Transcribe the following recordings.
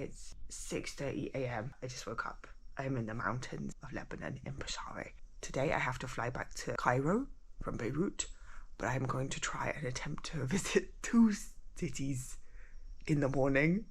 It's 6:30 a.m. I just woke up. I'm in the mountains of Lebanon in Bsharri. Today I have to fly back to Cairo from Beirut, but I'm going to try and attempt to visit 2 cities in the morning.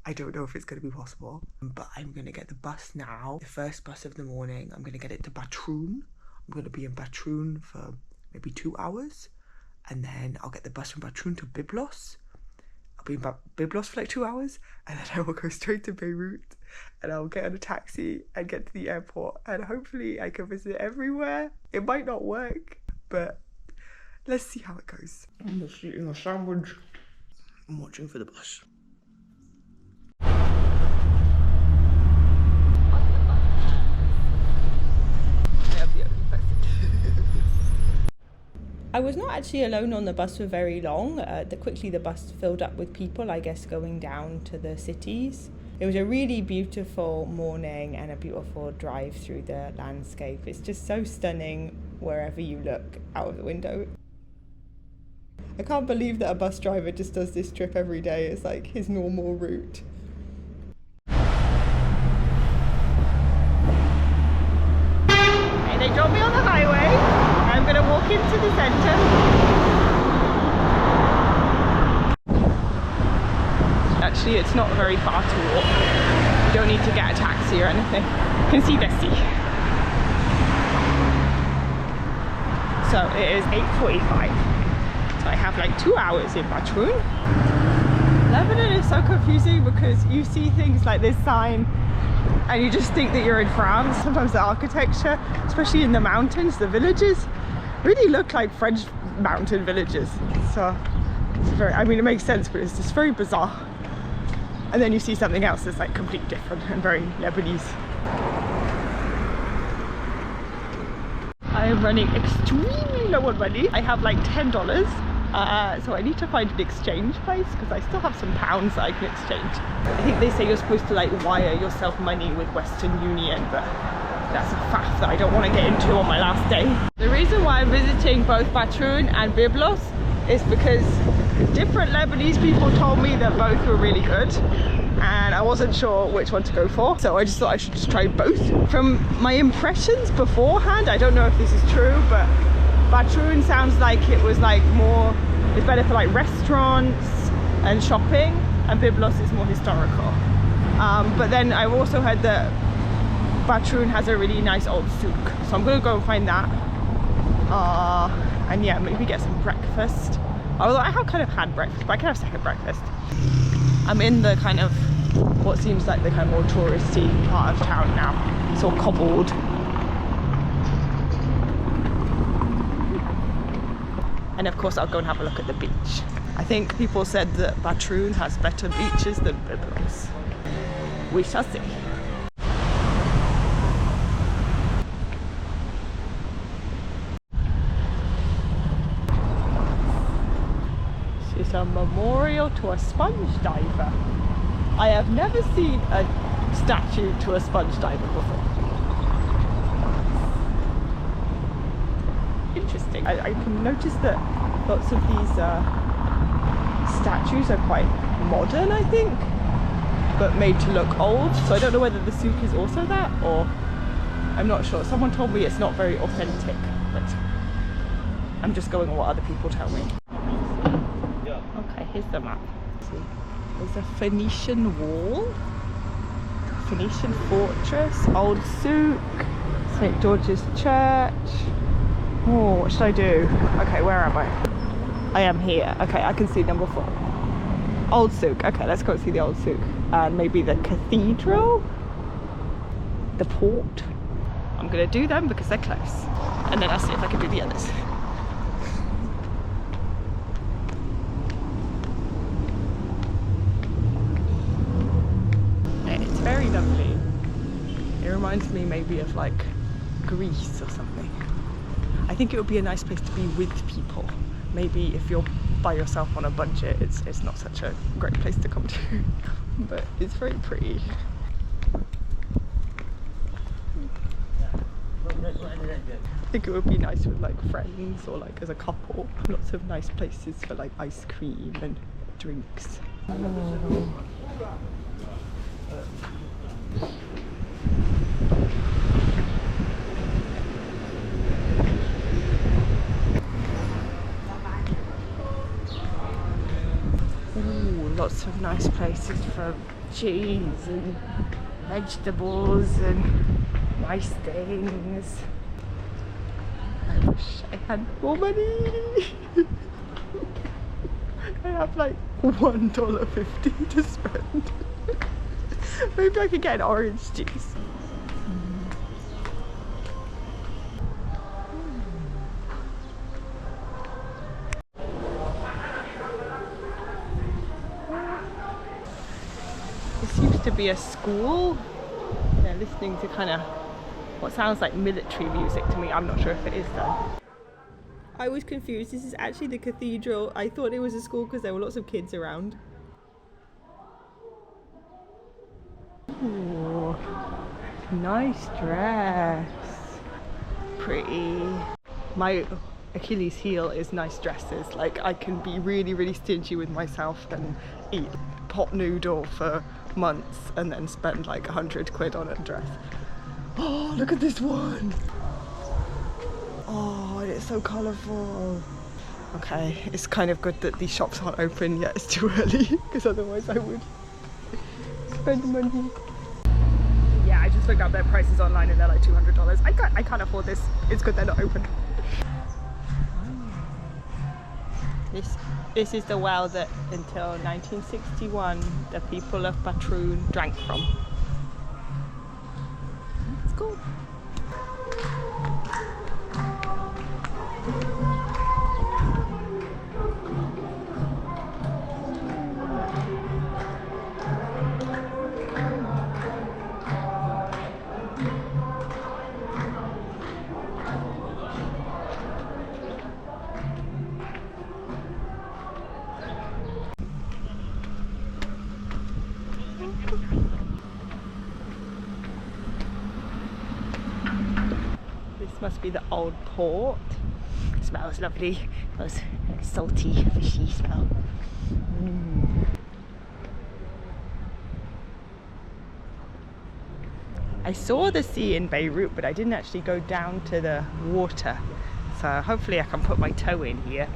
I don't know if it's going to be possible, but I'm going to get the bus now. The first bus of the morning, I'm going to get it to Batroun. I'm going to be in Batroun for maybe 2 hours, and then I'll get the bus from Batroun to Byblos. I'll be in Byblos for like 2 hours, and then I will go straight to Beirut, and I'll get on a taxi and get to the airport, and hopefully I can visit everywhere. It might not work, but let's see how it goes. I'm just eating a sandwich. I'm watching for the bus. I was not actually alone on the bus for very long. Quickly the bus filled up with people, I guess, going down to the cities. It was a really beautiful morning and a beautiful drive through the landscape. It's just so stunning wherever you look out of the window. I can't believe that a bus driver just does this trip every day. It's like his normal route. They dropped me on the highway. I'm going to walk into the centre. Actually, it's not very far to walk. You don't need to get a taxi or anything. You can see the sea. So it is 8:45. So I have like 2 hours in Batroun. Lebanon is so confusing because you see things like this sign and you just think that you're in France. Sometimes the architecture, especially in the mountains, the villages, really look like French mountain villages. So it's very, I mean, it makes sense, but it's just very bizarre. And then you see something else that's like completely different and very Lebanese. I am running extremely low on money. I have like $10. So I need to find an exchange place because I still have some pounds that I can exchange. I think they say you're supposed to like wire yourself money with Western Union, but that's a faff that I don't want to get into on my last day. The reason why I'm visiting both Batroun and Byblos is because different Lebanese people told me that both were really good and I wasn't sure which one to go for, so I just thought I should just try both. From my impressions beforehand, I don't know if this is true, but Batroun sounds like it was like more, it's better for like restaurants and shopping, and Byblos is more historical. But then I've also heard that Batroun has a really nice old souk, so I'm gonna go and find that. And yeah, maybe get some breakfast. Although I have kind of had breakfast, but I can have second breakfast. I'm in the kind of, what seems like the kind of more touristy part of town now. It's all cobbled. And of course I'll go and have a look at the beach. I think people said that Batroun has better beaches than Byblos. We shall see. This is a memorial to a sponge diver. I have never seen a statue to a sponge diver before. Interesting. I can notice that lots of these statues are quite modern, I think, but made to look old. So I don't know whether the souk is also that, or I'm not sure. Someone told me it's not very authentic, but I'm just going on what other people tell me. Okay, here's the map. There's a Phoenician wall, Phoenician fortress, old souk, St. George's Church. Oh, what should I do? Okay, where am I? I am here. Okay, I can see number 4. Old souk. Okay, let's go see the old souk. And maybe the cathedral? The port? I'm gonna do them because they're close. And then I'll see if I can do the others. It's very lovely. It reminds me maybe of like Greece or something. I think it would be a nice place to be with people. Maybe if you're by yourself on a budget, it's not such a great place to come to, but it's very pretty. I think it would be nice with like friends or like as a couple. Lots of nice places for like ice cream and drinks. Oh. lots of nice places for cheese and vegetables and nice things. I wish I had more money. I have like $1.50 to spend. Maybe I could get an orange juice. This used to be a school. They're listening to kind of what sounds like military music to me. I'm not sure if it is though. I was confused. This is actually the cathedral. I thought it was a school because there were lots of kids around. Ooh, nice dress. Pretty. My Achilles heel is nice dresses. Like, I can be really, really stingy with myself and eat pot noodle for months and then spend like 100 quid on a dress. Oh, look at this one. Oh, and it's so colourful. Okay, it's kind of good that these shops aren't open yet. It's too early because otherwise I would spend money. Yeah, I just looked up their prices online and they're like $200. I can't afford this. It's good they're not open. This is the well that until 1961 the people of Batroun drank from. It's cool. This must be the old port. It smells lovely. Those salty, fishy smell. I saw the sea in Beirut, but I didn't actually go down to the water. So hopefully I can put my toe in here.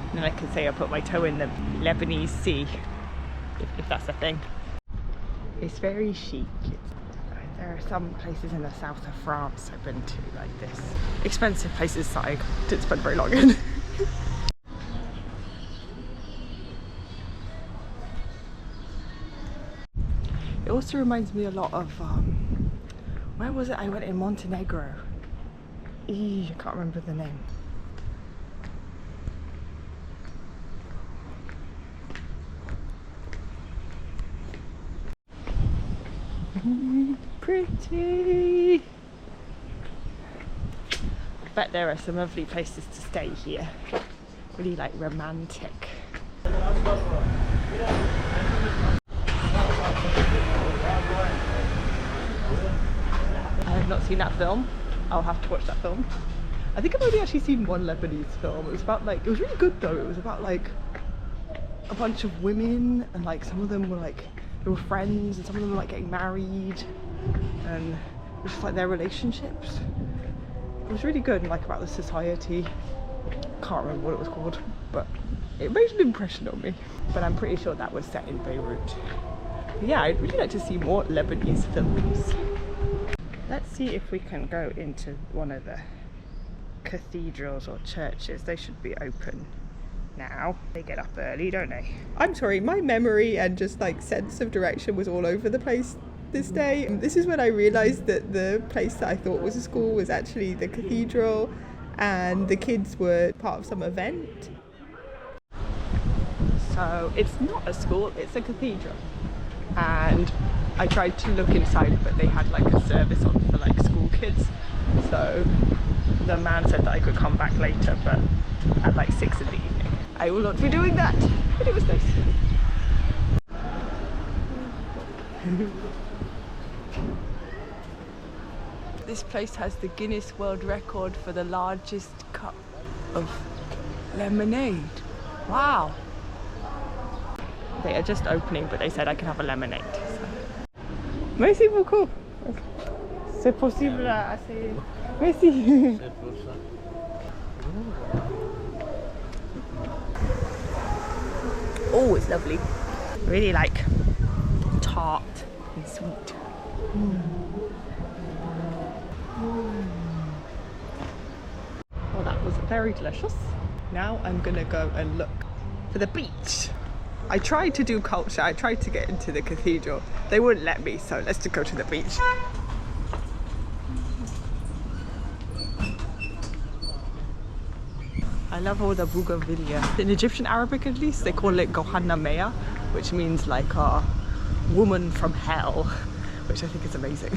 And then I can say I put my toe in the Lebanese sea, if that's a thing. It's very chic. There are some places in the south of France I've been to like this. Expensive places that I didn't spend very long in. It also reminds me a lot of, where was it I went in Montenegro? I can't remember the name. Pretty. I bet there are some lovely places to stay here. Really like romantic. I have not seen that film. I'll have to watch that film. I think I've only actually seen one Lebanese film. It was about like, it was really good though. It was about like a bunch of women and like some of them were like, they were friends and some of them were like getting married and it was just like their relationships. It was really good and like about the society. Can't remember what it was called, but it made an impression on me. But I'm pretty sure that was set in Beirut. But yeah, I'd really like to see more Lebanese films. Let's see if we can go into one of the cathedrals or churches. They should be open now. They get up early, don't they? I'm sorry, my memory and just like sense of direction was all over the place this day. This is when I realised that the place that I thought was a school was actually the cathedral and the kids were part of some event. So it's not a school, it's a cathedral. And I tried to look inside but they had like a service on for like school kids. So the man said that I could come back later, but at like 6 in the evening. I will not be doing that, but it was nice. This place has the Guinness World Record for the largest cup of lemonade. Wow. They are just opening, but they said I can have a lemonade. So. Merci beaucoup. C'est possible assez. Merci. Oh, it's lovely. Really like tart and sweet. Well, that was very delicious. Now I'm gonna go and look for the beach. I tried to do culture, I tried to get into the cathedral. They wouldn't let me, so let's just go to the beach. I love all the bougainvillea. In Egyptian Arabic at least, they call it Gohanna Mea, which means like a woman from hell, which I think is amazing.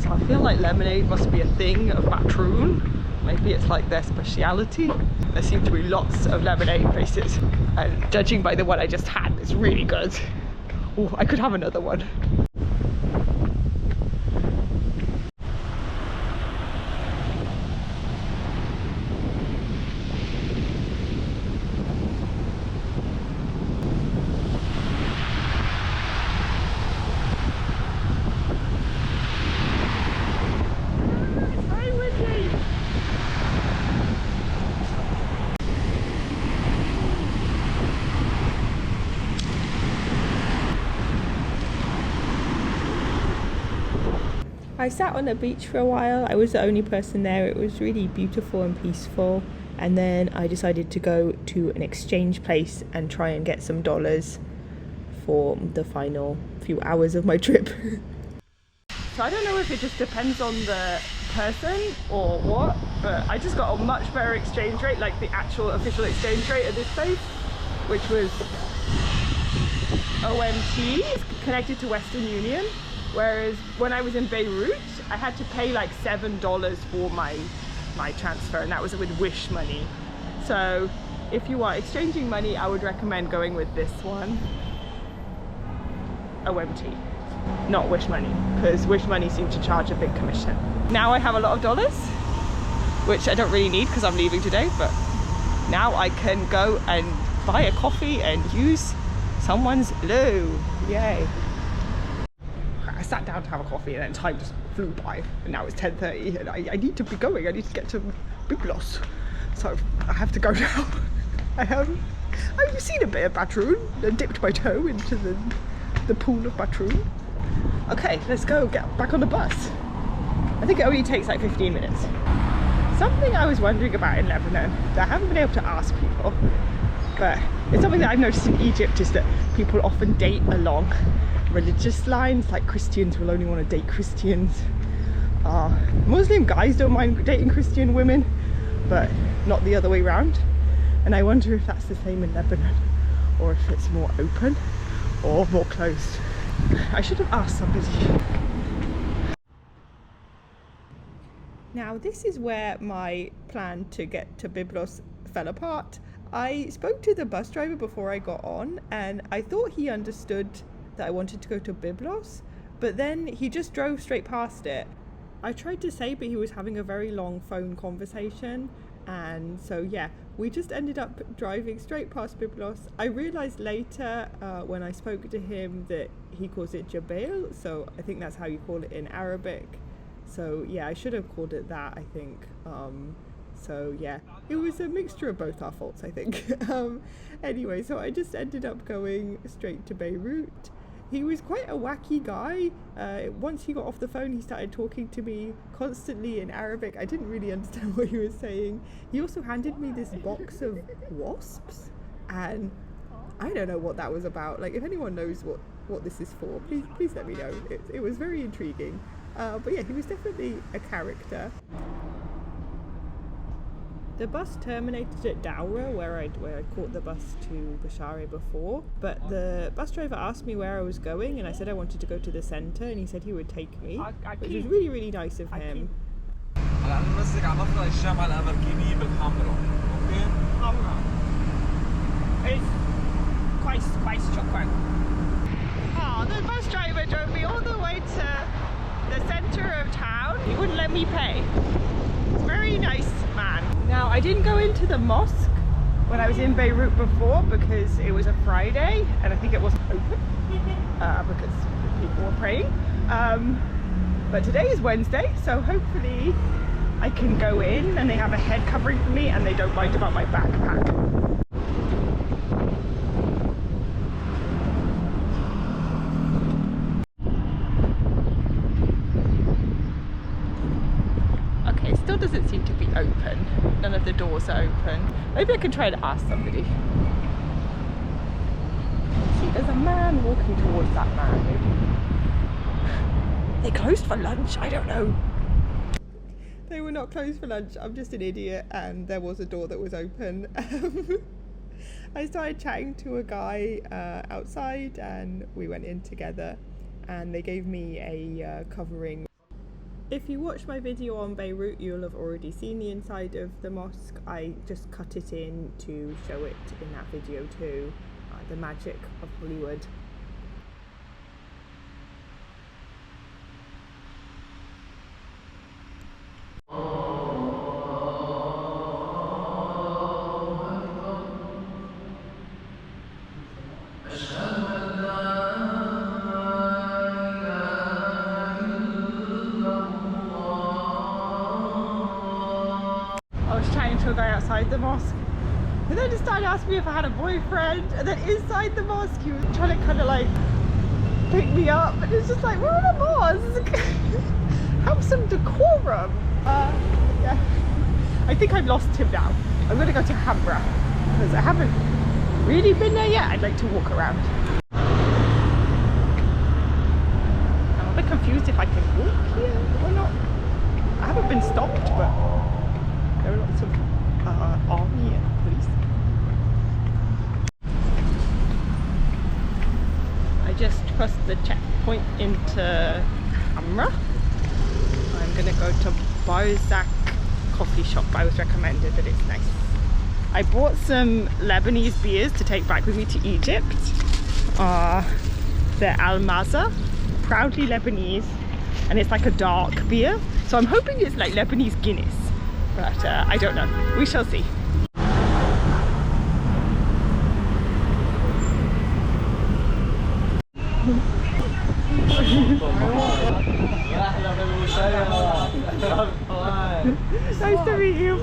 So I feel like lemonade must be a thing of Batroun. Maybe it's like their speciality. There seem to be lots of lemonade places, and judging by the one I just had, it's really good. Oh, I could have another one. I sat on the beach for a while. I was the only person there. It was really beautiful and peaceful. And then I decided to go to an exchange place and try and get some dollars for the final few hours of my trip. So I don't know if it just depends on the person or what, but I just got a much better exchange rate, like the actual official exchange rate at this place, which was OMT, connected to Western Union. Whereas when I was in Beirut, I had to pay like $7 for my transfer, and that was with Wish money. So if you are exchanging money, I would recommend going with this one, OMT, not Wish money, because Wish money seemed to charge a big commission. Now I have a lot of dollars, which I don't really need because I'm leaving today, but now I can go and buy a coffee and use someone's loo. Yay. I sat down to have a coffee and then time just flew by, and now it's 10:30 and I need to be going. I need to get to Byblos, so I have to go now. I've seen a bit of Batroun and dipped my toe into the pool of Batroun. Okay, let's go get back on the bus. I think it only takes like 15 minutes. Something I was wondering about in Lebanon that I haven't been able to ask people, but it's something that I've noticed in Egypt, is that people often date along religious lines. Like Christians will only want to date Christians. Muslim guys don't mind dating Christian women, but not the other way around. And I wonder if that's the same in Lebanon, or if it's more open or more closed. I should have asked somebody. Now this is where my plan to get to Byblos fell apart. I spoke to the bus driver before I got on, and I thought he understood that I wanted to go to Byblos, but then he just drove straight past it. I tried to say, but he was having a very long phone conversation, and so yeah, we just ended up driving straight past Byblos. I realized later when I spoke to him that he calls it Jabal, so I think that's how you call it in Arabic. So yeah, I should have called it that, I think. So yeah, it was a mixture of both our faults, I think. Anyway, so I just ended up going straight to Beirut. He was quite a wacky guy. Once he got off the phone, he started talking to me constantly in Arabic. I didn't really understand what he was saying. He also handed me this box of wasps, and I don't know what that was about. Like, if anyone knows what this is for, please let me know. It was very intriguing. But yeah, he was definitely a character. The bus terminated at Dowra, where I caught the bus to Bsharri before, but the bus driver asked me where I was going, and I said I wanted to go to the centre, and he said he would take me, which was really, really nice of him. It's quite chocolate. Oh, the bus driver drove me all the way to the centre of town. He wouldn't let me pay. Very nice man. Now, I didn't go into the mosque when I was in Beirut before because it was a Friday and I think it wasn't open because people were praying. But today is Wednesday, so hopefully I can go in and they have a head covering for me and they don't mind about my backpack. doors are open. Maybe I can try to ask somebody. See, there's a man walking towards that man. Maybe they closed for lunch, I don't know. They were not closed for lunch, I'm just an idiot, and there was a door that was open. I started chatting to a guy outside and we went in together and they gave me a covering. If you watched my video on Beirut, you'll have already seen the inside of the mosque. I just cut it in to show it in that video too. The magic of Hollywood. To a guy outside the mosque, and then he started asking me if I had a boyfriend, and then inside the mosque he was trying to kind of like pick me up, and it's just like, we're in a mosque. Have some decorum. Yeah, I think I've lost him now. I'm gonna go to Hamra because I haven't really been there yet. I'd like to walk around. I'm a bit confused if I can walk here or not. I haven't been stopped, but there are lots of army and police. I just crossed the checkpoint into Hamra. I'm gonna go to Barzak coffee shop. I was recommended that it's nice. I bought some Lebanese beers to take back with me to Egypt. They're Al Maza, proudly Lebanese, and it's like a dark beer. So I'm hoping it's like Lebanese Guinness. But I don't know. We shall see. Nice to meet you.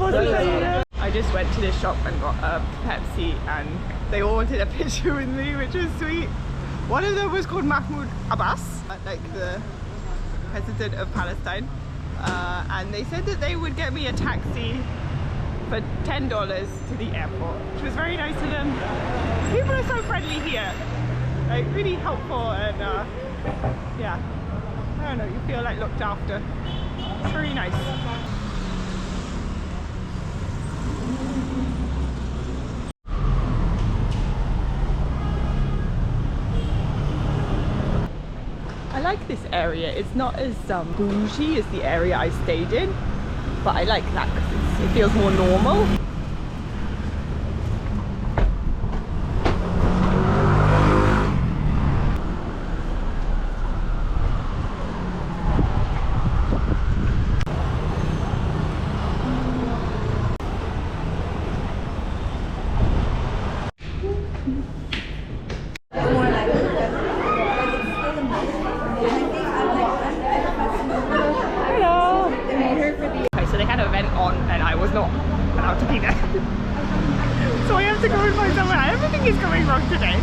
I just went to the shop and got a Pepsi, and they all wanted a picture with me, which was sweet. One of them was called Mahmoud Abbas, like the president of Palestine. And they said that they would get me a taxi for $10 to the airport, which was very nice of them. People are so friendly here, like really helpful, and yeah, I don't know, you feel like looked after. It's very nice. I like this area. It's not as bougie as the area I stayed in, but I like that because it feels more normal. So I have to go and find somewhere. Everything is going wrong today,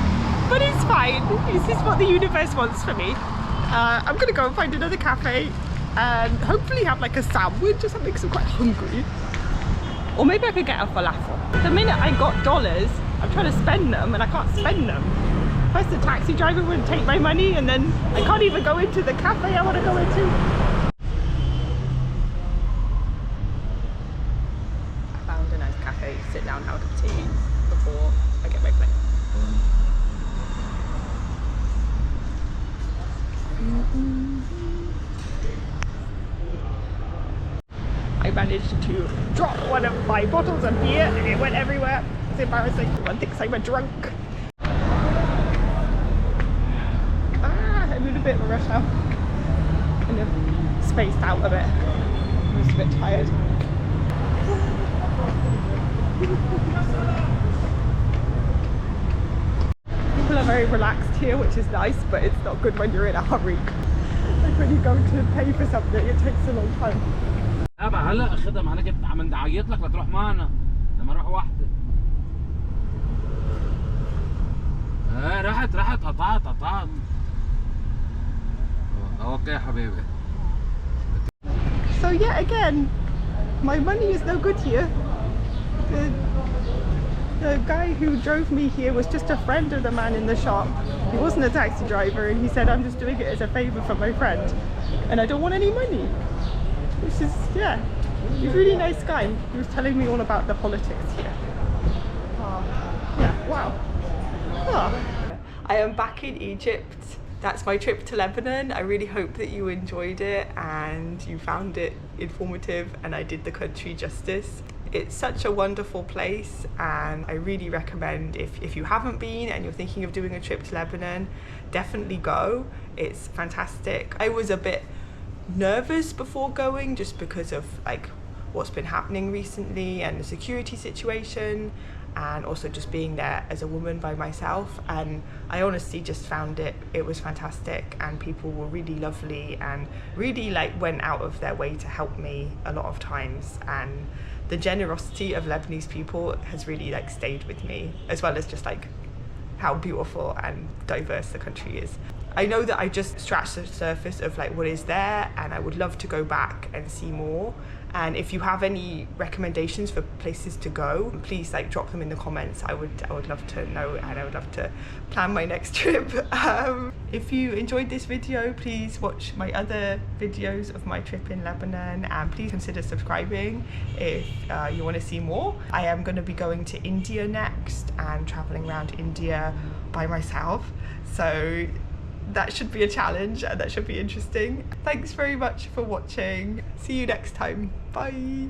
but it's fine. This is what the universe wants for me. I'm gonna go and find another cafe and hopefully have like a sandwich or something because I'm quite hungry. Or maybe I could get a falafel. The minute I got dollars, I'm trying to spend them and I can't spend them. First the taxi driver wouldn't take my money, and then I can't even go into the cafe I want to go into. Sit down, have a cup of tea before I get my plane. I managed to drop one of my bottles of beer and it went everywhere. It's embarrassing. Everyone thinks I'm a drunk. I'm in a bit of a rush now. Kind of spaced out a bit. I'm just a bit tired. People are very relaxed here, which is nice, but it's not good when you're in a hurry. Like when you go to pay for something, it takes a long time. هلا اخدها انا كنت عم نعيط لك لتروح معنا لما اروح وحده. رحت قطعت. اوكي يا حبيبي. So yet again, my money is no good here. The guy who drove me here was just a friend of the man in the shop. He wasn't a taxi driver, and he said, I'm just doing it as a favour for my friend and I don't want any money. Which is, yeah, he's a really nice guy. He was telling me all about the politics here. Yeah, wow. I am back in Egypt. That's my trip to Lebanon. I really hope that you enjoyed it and you found it informative and I did the country justice. It's such a wonderful place, and I really recommend if you haven't been and you're thinking of doing a trip to Lebanon, definitely go. It's fantastic. I was a bit nervous before going just because of like what's been happening recently and the security situation, and also just being there as a woman by myself, and I honestly just found it was fantastic, and people were really lovely and really like went out of their way to help me a lot of times, and the generosity of Lebanese people has really like stayed with me, as well as just like how beautiful and diverse the country is. I know that I just scratched the surface of like what is there, and I would love to go back and see more. And if you have any recommendations for places to go, please like drop them in the comments. I would love to know, and I would love to plan my next trip. If you enjoyed this video, please watch my other videos of my trip in Lebanon, and please consider subscribing if you want to see more. I am going to be going to India next and traveling around India by myself, so that should be a challenge and that should be interesting. Thanks very much for watching. See you next time. Bye.